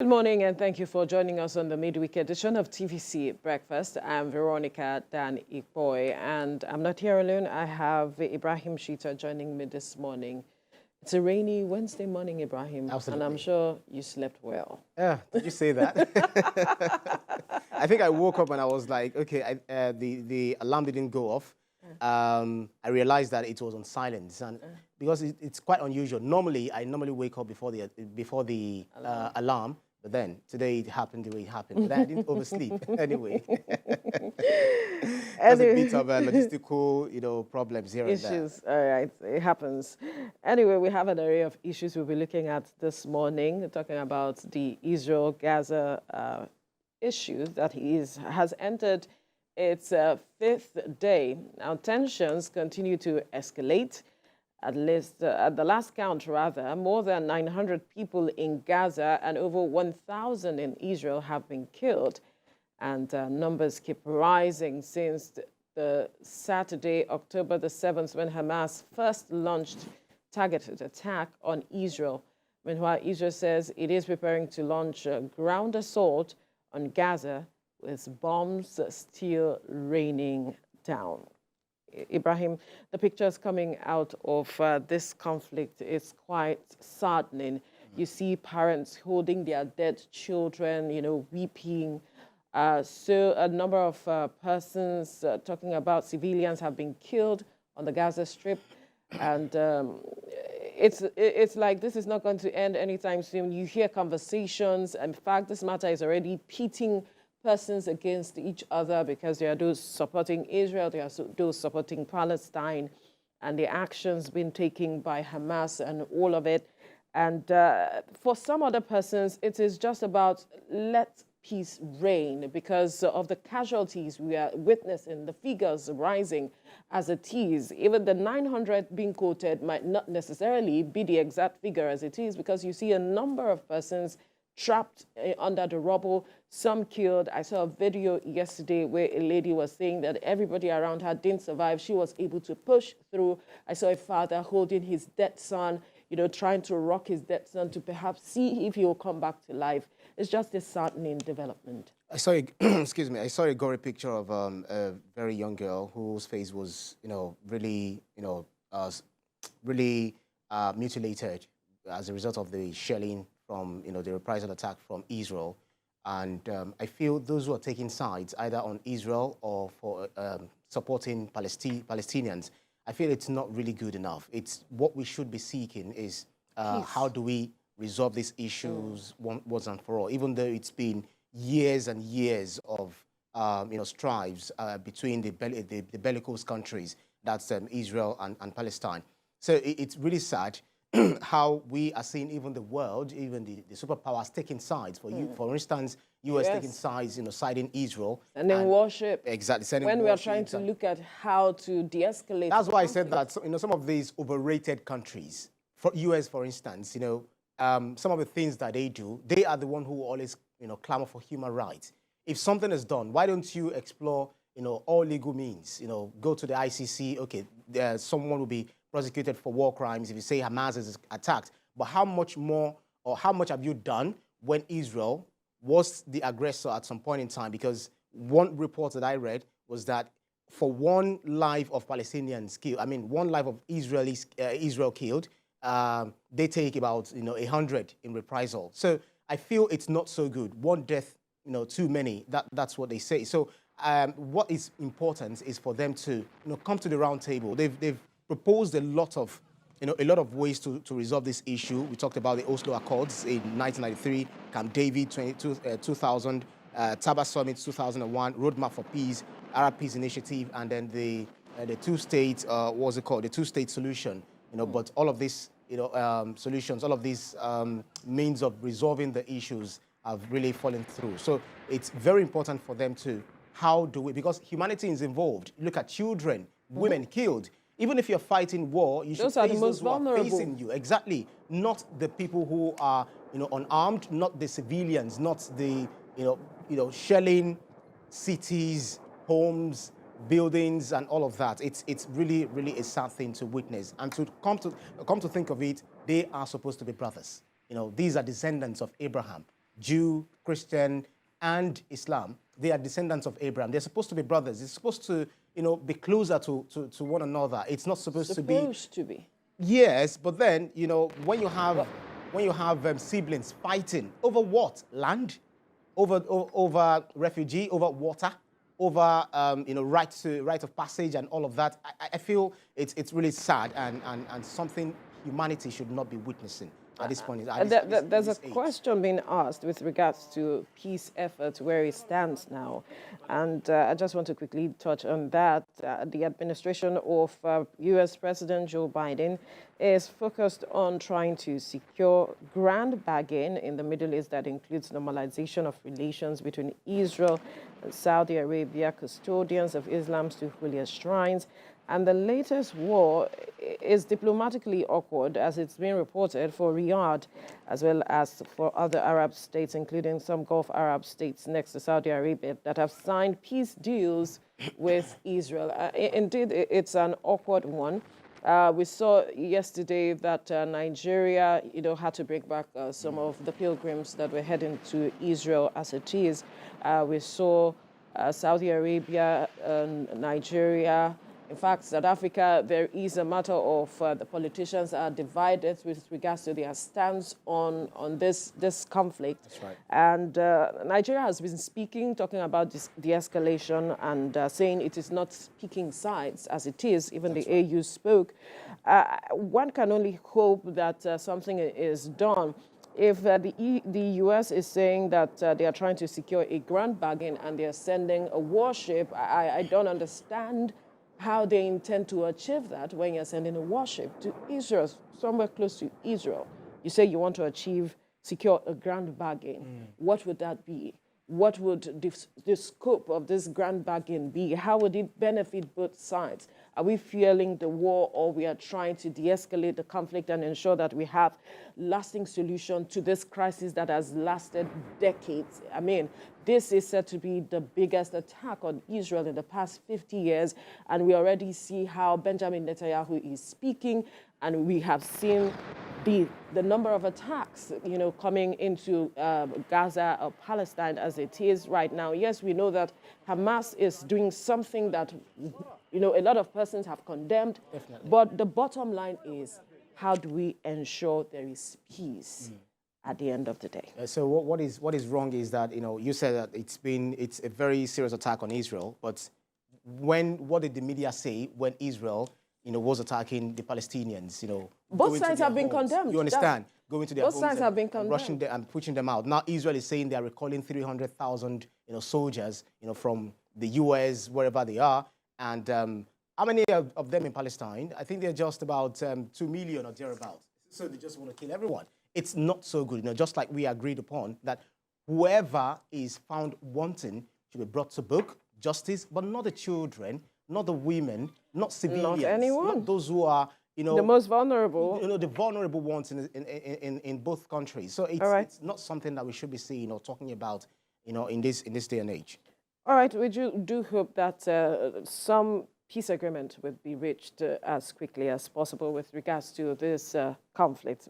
Good morning and thank you for joining us on the midweek edition of TVC Breakfast. I'm Veronica Dan-Ikpoyi and I'm not here alone. I have Ibrahim Shitta joining me this morning. It's a rainy Wednesday morning, Ibrahim. Absolutely. And I'm sure you slept well. Yeah, did you say that? I think I woke up and I was like, okay, the alarm didn't go off. I realized that it was on silence, and because it's quite unusual. I normally wake up before the alarm, but then today it happened the way it happened. But I didn't oversleep anyway. There's a bit of logistical, problems here and there. Issues, all right, it happens. Anyway, we have an array of issues we'll be looking at this morning, talking about the Israel-Gaza issue that has entered its fifth day. Now, tensions continue to escalate. At least, at the last count, rather, more than 900 people in Gaza and over 1,000 in Israel have been killed. And numbers keep rising since the Saturday, October the 7th, when Hamas first launched targeted attack on Israel. Meanwhile, Israel says it is preparing to launch a ground assault on Gaza with bombs still raining down. Ibrahim, the pictures coming out of this conflict is quite saddening. You see parents holding their dead children, weeping. So a number of persons talking about civilians have been killed on the Gaza Strip. And it's like this is not going to end anytime soon. You hear conversations. In fact, this matter is already pitting persons against each other because there are those supporting Israel, there are those supporting Palestine, and the actions being taken by Hamas and all of it. And for some other persons, it is just about let peace reign because of the casualties we are witnessing, the figures rising as it is. Even the 900 being quoted might not necessarily be the exact figure as it is because you see a number of persons trapped under the rubble, some killed. I saw a video yesterday where a lady was saying that everybody around her didn't survive. She was able to push through. I saw a father holding his dead son, trying to rock his dead son to perhaps see if he will come back to life. It's just a saddening development. I saw, excuse me, I saw a gory picture of a very young girl whose face was, really, really mutilated as a result of the shelling from, the reprisal attack from Israel. And I feel those who are taking sides, either on Israel or for supporting Palestinians, I feel it's not really good enough. It's what we should be seeking is how do we resolve these issues once and for all, even though it's been years and years of strives between the bellicose countries, that's Israel and Palestine. So it's really sad how we are seeing even the world, even the superpowers taking sides. For instance, US taking sides, siding Israel. And then worship. Exactly. When we are trying to look at how to de-escalate. That's why I said that, some of these overrated countries, for US, for instance, some of the things that they do, they are the one who always, clamor for human rights. If something is done, why don't you explore, all legal means? Go to the ICC. Okay, someone will be prosecuted for war crimes if you say Hamas is attacked. But how much more, or how much have you done when Israel was the aggressor at some point in time? Because one report that I read was that for one life of Palestinians killed, one life of Israel killed, they take about 100 in reprisal. So I feel it's not so good. One death, too many. That's what they say. So what is important is for them to come to the round table. They've proposed a lot of ways to resolve this issue. We talked about the Oslo Accords in 1993, Camp David 2000, Taba Summit 2001, Roadmap for Peace, Arab Peace Initiative, and then the two-state what's it called? The two-state solution. But all of these solutions, all of these means of resolving the issues have really fallen through. So it's very important for them to because humanity is involved. Look at children, women killed. Even if you're fighting war, you should face those who are facing you. Exactly. Not the people who are, unarmed, not the civilians, not the, shelling cities, homes, buildings, and all of that. It's really, really a sad thing to witness. And to come to think of it, they are supposed to be brothers. These are descendants of Abraham. Jew, Christian, and Islam. They are descendants of Abraham. They're supposed to be brothers. They're supposed to, be closer to one another. It's not supposed to be. Supposed to be. Yes, but then, when you have siblings fighting over what? Land? Over refugee, over water, over right of passage and all of that. I feel it's really sad and something humanity should not be witnessing at this point. There's a question being asked with regards to peace efforts, where it stands now. And I just want to quickly touch on that. The administration of U.S. President Joe Biden is focused on trying to secure grand bargain in the Middle East that includes normalization of relations between Israel and Saudi Arabia, custodians of Islam's two holiest shrines. And the latest war is diplomatically awkward, as it's been reported, for Riyadh, as well as for other Arab states, including some Gulf Arab states next to Saudi Arabia, that have signed peace deals with Israel. Indeed, it's an awkward one. We saw yesterday that Nigeria, had to bring back some of the pilgrims that were heading to Israel as it is. We saw Saudi Arabia, Nigeria. In fact, South Africa, there is a matter of the politicians are divided with regards to their stance on this conflict. That's right. And Nigeria has been speaking, talking about this de-escalation and saying it is not picking sides as it is. Even the AU spoke. One can only hope that something is done. If the U.S. is saying that they are trying to secure a grand bargain and they are sending a warship, I don't understand how they intend to achieve that when you're sending a warship to Israel, somewhere close to Israel. You say you want to secure a grand bargain. What would that be? What would the scope of this grand bargain be? How would it benefit both sides? Are we fueling the war, or we are trying to de-escalate the conflict and ensure that we have lasting solution to this crisis that has lasted decades? I mean, this is said to be the biggest attack on Israel in the past 50 years, and we already see how Benjamin Netanyahu is speaking, and we have seen the number of attacks, coming into Gaza or Palestine as it is right now. Yes, we know that Hamas is doing something that, a lot of persons have condemned. Definitely. But the bottom line is, how do we ensure there is peace at the end of the day? So what is wrong is that, you said that it's a very serious attack on Israel, but what did the media say when Israel was attacking the Palestinians, Both sides have been condemned. You understand? Going to their homes. Both sides have been condemned. Rushing them and pushing them out. Now Israel is saying they are recalling 300,000, soldiers, from the US, wherever they are. And how many of them in Palestine? I think they're just about 2 million or thereabouts. So they just want to kill everyone. It's not so good, just like we agreed upon that whoever is found wanting should be brought to book, justice, but not the children, not the women, not civilians, not anyone, not those who are, the most vulnerable, the vulnerable ones in both countries. So it's not something that we should be seeing or talking about, in this day and age. All right, we do hope that some peace agreement would be reached as quickly as possible with regards to this conflict.